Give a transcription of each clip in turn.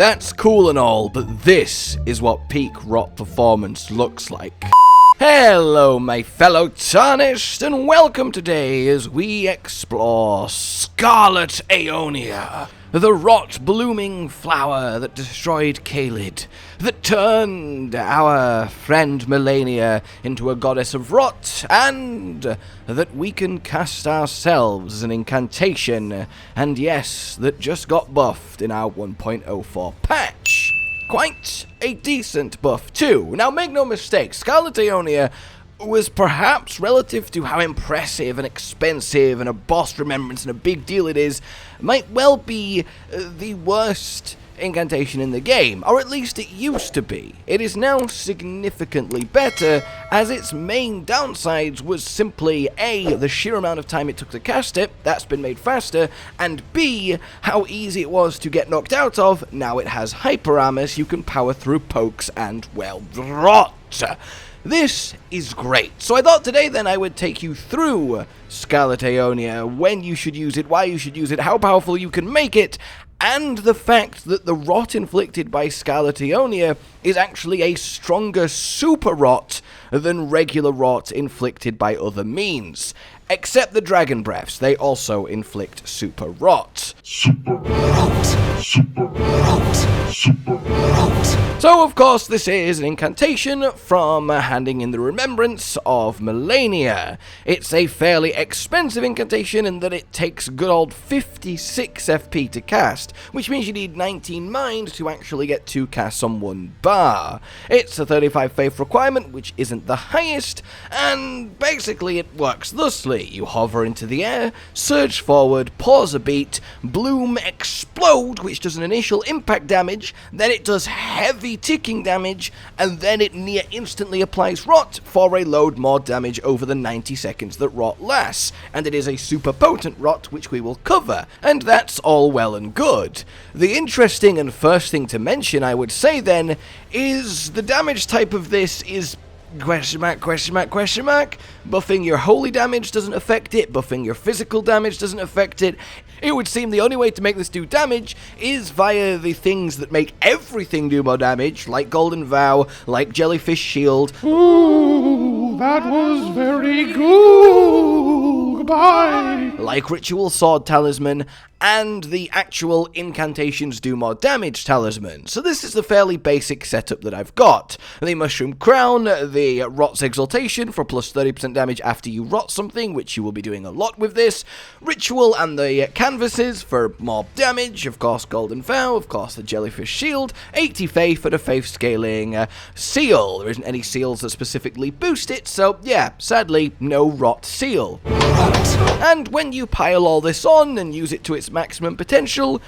That's cool and all, but this is what peak rot performance looks like. Hello my fellow Tarnished, and welcome today as we explore Scarlet Aeonia, the rot-blooming flower that destroyed Caelid, that turned our friend Malenia into a goddess of rot, and that we can cast ourselves as an incantation, and yes, that just got buffed in our 1.04 patch. Quite a decent buff too. Now make no mistake, Scarlet Aeonia was perhaps, relative to how impressive and expensive and a boss remembrance and a big deal it is, might well be the worst incantation in the game, or at least it used to be. It is now significantly better, as its main downsides was simply A, the sheer amount of time it took to cast it, that's been made faster, and B, how easy it was to get knocked out of. Now it has hyper armor, so you can power through pokes and, well, rot. This is great. So I thought today then I would take you through Scarlet Aeonia, when you should use it, why you should use it, how powerful you can make it, and the fact that the rot inflicted by Scarlet Aeonia is actually a stronger super rot than regular rot inflicted by other means. Except the dragon breaths, they also inflict super rot. Super rot. Super rot. Super rot. So of course this is an incantation from handing in the remembrance of Malenia. It's a fairly expensive incantation in that it takes good old 56 FP to cast, which means you need 19 mind to actually get 2 casts on 1 bar. It's a 35 faith requirement, which isn't the highest, and basically it works thusly. You hover into the air, surge forward, pause a beat, bloom, explode, which does an initial impact damage, then it does heavy ticking damage, and then it near instantly applies rot for a load more damage over the 90 seconds that rot lasts, and it is a super potent rot which we will cover, and that's all well and good. The interesting and first thing to mention, I would say then, is the damage type of this is question mark. Buffing your holy damage doesn't affect it, buffing your physical damage doesn't affect it. It would seem the only way to make this do damage is via the things that make everything do more damage, like Golden Vow, like Jellyfish Shield. Ooh, that was very good. Goodbye. Like Ritual Sword Talisman, and the actual Incantations Do More Damage talisman. So this is the fairly basic setup that I've got. The Mushroom Crown, the Rot's Exaltation for plus 30% damage after you rot something, which you will be doing a lot with this. Ritual and the Canvases for more damage, of course Golden Vow, of course the Jellyfish Shield, 80 Faith and a Faith Scaling Seal. There isn't any seals that specifically boost it, so yeah, sadly, no Rot Seal. And when you pile all this on and use it to its maximum potential,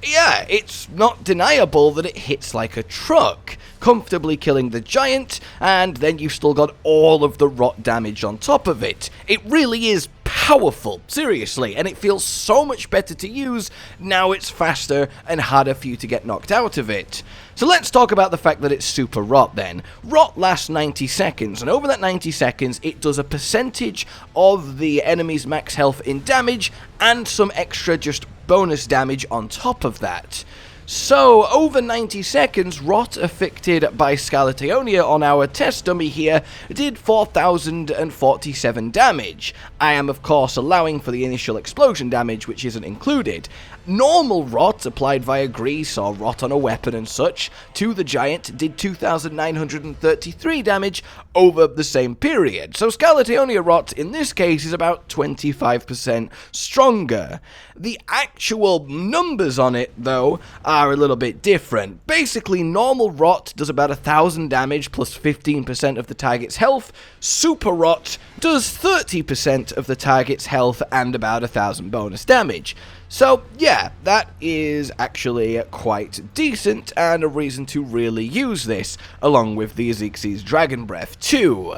yeah, it's not deniable that it hits like a truck, comfortably killing the giant, and then you've still got all of the rot damage on top of it. It really is powerful, seriously, and it feels so much better to use now it's faster and harder for you to get knocked out of it. So let's talk about the fact that it's super rot then. Rot lasts 90 seconds, and over that 90 seconds it does a percentage of the enemy's max health in damage and some extra just bonus damage on top of that. So, over 90 seconds, rot affected by Scarlet Aeonia on our test dummy here did 4,047 damage. I am, of course, allowing for the initial explosion damage, which isn't included. Normal rot applied via grease or rot on a weapon and such to the giant did 2,933 damage over the same period. So Scarlet Aeonia rot in this case is about 25% stronger. The actual numbers on it, though, are a little bit different. Basically, normal rot does about 1,000 damage plus 15% of the target's health. Super rot does 30% of the target's health and about 1,000 bonus damage. So, yeah, that is actually quite decent and a reason to really use this, along with the Xixxes Dragon Breath too.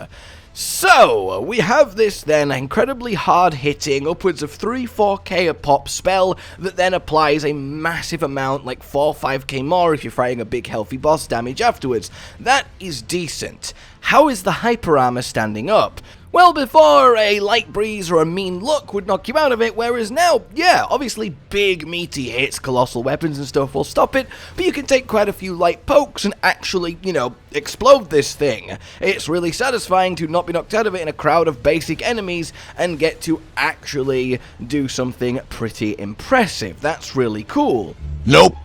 So, we have this then incredibly hard-hitting, upwards of 3-4k a pop spell that then applies a massive amount, like 4-5k more if you're fighting a big healthy boss damage afterwards. That is decent. How is the hyper armor standing up? Well, before a light breeze or a mean look would knock you out of it, whereas now, yeah, obviously big meaty hits, colossal weapons and stuff will stop it, but you can take quite a few light pokes and actually, you know, explode this thing. It's really satisfying to not be knocked out of it in a crowd of basic enemies and get to actually do something pretty impressive. That's really cool. Nope.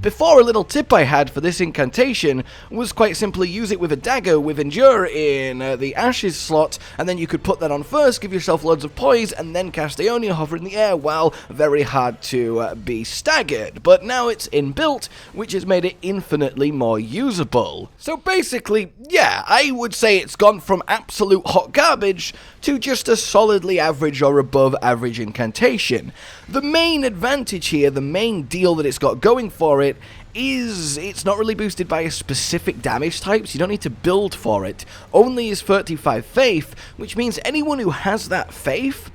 Before, a little tip I had for this incantation was quite simply use it with a dagger with Endure in the Ashes slot, and then you could put that on first, give yourself loads of poise, and then cast Aeonia hover in the air while very hard to be staggered. But now it's inbuilt, which has made it infinitely more usable. So basically, yeah, I would say it's gone from absolute hot garbage to just a solidly average or above average incantation. The main advantage here, the main deal that it's got going for it, is it's not really boosted by a specific damage type, so you don't need to build for it. Only is 35 faith, which means anyone who has that faith,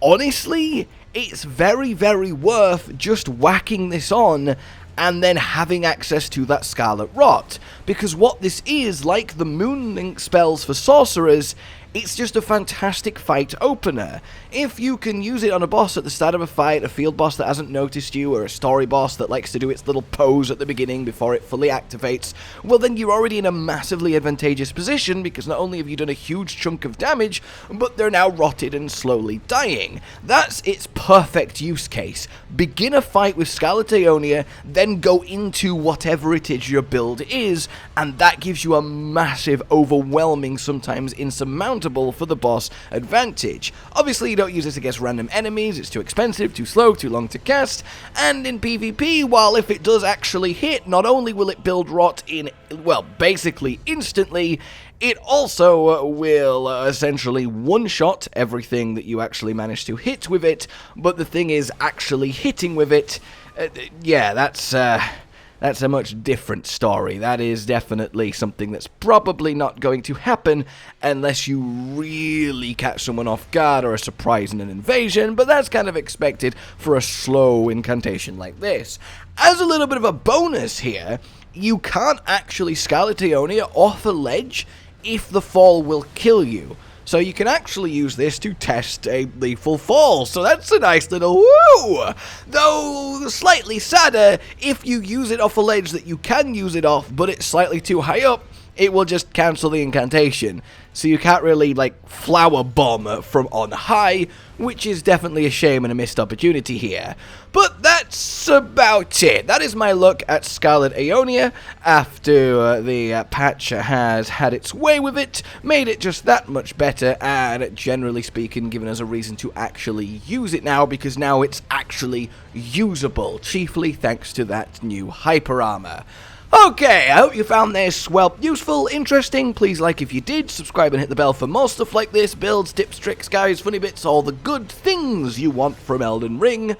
honestly, it's very, very worth just whacking this on and then having access to that Scarlet Rot. Because what this is, like the Moon Link spells for sorcerers, it's just a fantastic fight opener. If you can use it on a boss at the start of a fight, a field boss that hasn't noticed you, or a story boss that likes to do its little pose at the beginning before it fully activates, well then you're already in a massively advantageous position, because not only have you done a huge chunk of damage, but they're now rotted and slowly dying. That's its perfect use case. Begin a fight with Scarlet Aeonia, then go into whatever it is your build is, and that gives you a massive, overwhelming, sometimes insurmountable for the boss advantage. Obviously you don't use this against random enemies, it's too expensive, too slow, too long to cast, and in PvP, while if it does actually hit, not only will it build rot in, well, basically instantly, it also will essentially one-shot everything that you actually manage to hit with it, but the thing is, actually hitting with it, yeah, that's a much different story. That is definitely something that's probably not going to happen unless you really catch someone off guard or a surprise in an invasion, but that's kind of expected for a slow incantation like this. As a little bit of a bonus here, you can't actually Scarlet Aeonia off a ledge if the fall will kill you. So you can actually use this to test a lethal fall, so that's a nice little woo! Though slightly sadder, if you use it off a ledge that you can use it off, but it's slightly too high up, it will just cancel the incantation. So you can't really, like, flower bomb from on high, which is definitely a shame and a missed opportunity here. But that's about it. That is my look at Scarlet Aeonia after the patch has had its way with it, made it just that much better, and generally speaking, given us a reason to actually use it now, because now it's actually usable, chiefly thanks to that new hyper armor. Okay, I hope you found this, well, useful, interesting. Please like if you did, subscribe and hit the bell for more stuff like this, builds, tips, tricks, guys, funny bits, all the good things you want from Elden Ring.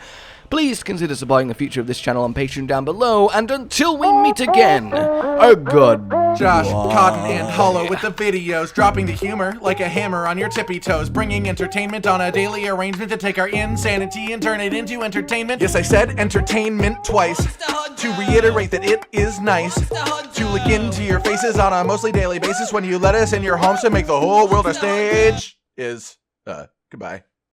Please consider supporting the future of this channel on Patreon down below, and until we meet again, a good Josh, Cotton, and Hollow with the videos, dropping the humor like a hammer on your tippy toes, bringing entertainment on a daily arrangement to take our insanity and turn it into entertainment. Yes, I said entertainment twice, to reiterate that it is nice to look into your faces on a mostly daily basis when you let us in your homes to make the whole world a stage. Goodbye.